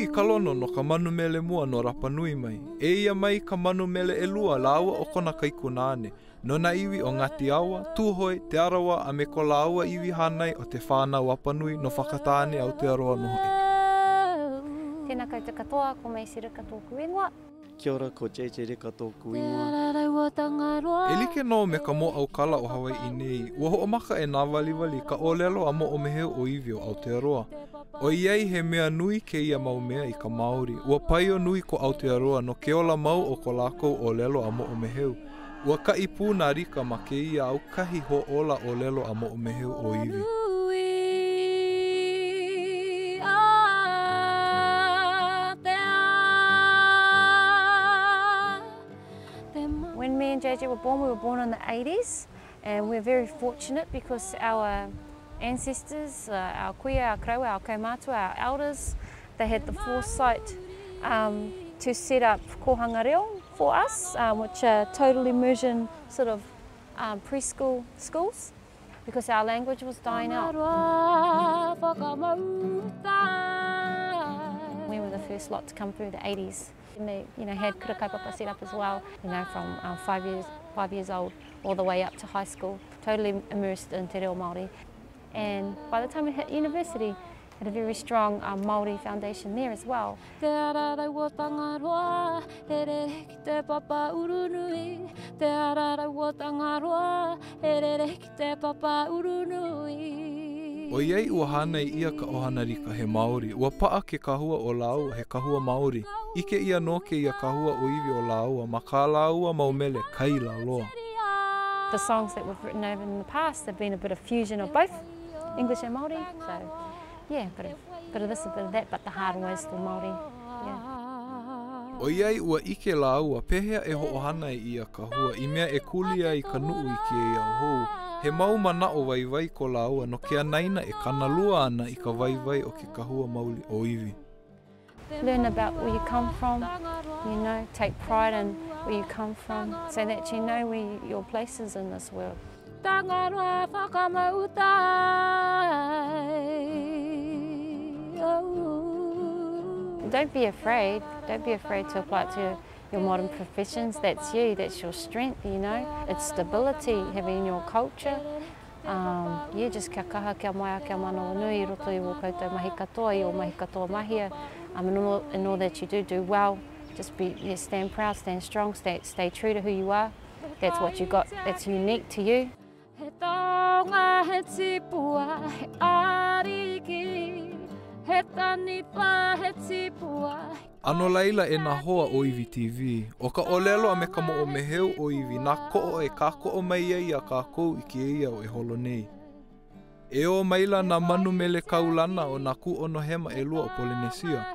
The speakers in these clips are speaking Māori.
kalono no ka manu mele mua no rapa nui mai. E ia mai ka manu mele ʻelua lāua o kona kaikunane. No na iwi o Ngatiawa, Tūhoi, Te Arawa a me ko lāua iwi hanai o te whānau wapanui no whakatāne Aotearoa no Hōʻike. Tēnā koutou katoa, ko Maisey Rika tōku ingoa. Kia ora, ko JJ Rika tōku ingoa. E like no me ka mo au kala o Hawaiʻi nei, ua hoʻomaka e nā waliwali ka ʻōlelo a mo o meheu ʻōiwi o Aotearoa. O iai he mea nui kēia mau mea i ka Māori. Ua pai o nui ko Aotearoa no ke ola mau o ko lākou ʻōlelo a mo o meheu. Ua kai pūna rika ma kēia au kahi hoʻola ʻōlelo a mo o meheu ʻōiwi. When me and JJ were born, we were born in the 80s, and we're very fortunate because our ancestors, our kēia, our kauwela, our kaumātua, our elders, they had the foresight to set up kohanga reo for us, which are total immersion sort of preschool schools, because our language was dying out. We were the first lot to come through the 80s. And they, had kura kaupapa set up as well, from 5 years old all the way up to high school, totally immersed in te reo Māori. And by the time we hit university, had a very strong Māori foundation there as well. O iei ua hānei ia ka ohana rika he Māori, ua paa ke kahua o lāua he kahua Māori. Ike ia no ke ia kahua o iwi o lāua, ma kā lāua mau mele kaila loa. The songs that we've written over in the past have been a bit of fusion of both English and Māori, so yeah, bit of this, a bit of that, but the heart always still Māori, yeah. O iei ua ike lāua, pehea e hoʻohana i ia kahua, I mea e kulia I ka nuu I ke ia o hou. He mau mana o waiwai ko lāua, no ke anaina e kanalua ana I ka waiwai o ke kahua mauli o iwi. Learn about where you come from, take pride in where you come from, so that you know where your place is in this world. Don't be afraid to apply it to your modern professions. That's you, that's your strength, It's stability, having your culture. Just kia kaha, kia maia, kia manawa nui, roto I wo koutou mahi katoa, I o mahi katoa mahia. In all that you do well. Just stand proud, stand strong, stay true to who you are. That's what you got, that's unique to you. Ano laila e nā hoa ʻōiwi TV. O ka ʻōlelo a me ka mo o meheu ʻōiwi, nā koʻo e kākou mai ai a kākou I kēia o e holo nei. E o maila nā manu mele kaulana o nā kūʻono hema ʻelua o Polynesia.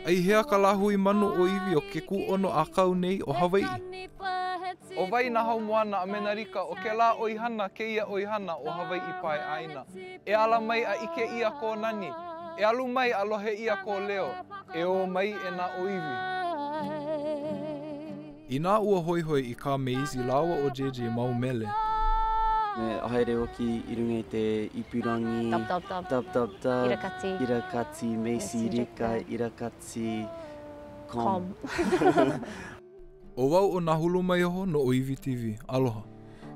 Ai hea ka lahu I manu ʻōiwi o ke kūʻono a kau nei o Hawaiʻi. O vai nā hau moana a mena rika o ke lā oihana kēia oihana o Hawaiʻi pae aina. E ala mai a ike ia ko nani. E alu mai alohe ia ko leo. E o mai e nā ʻōiwi. I nā ua hoihoi I kā Maisey lāua o JJ mau mele. Me ahaere oki I runga I te ipurangi. Dab. Irakati, Maisey Rika, Irakati, com. O wau o nā hulu mai oho no ʻōiwi TV. Aloha.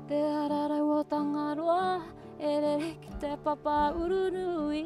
Te ararai o tangaroa, e re ki te papa urunui.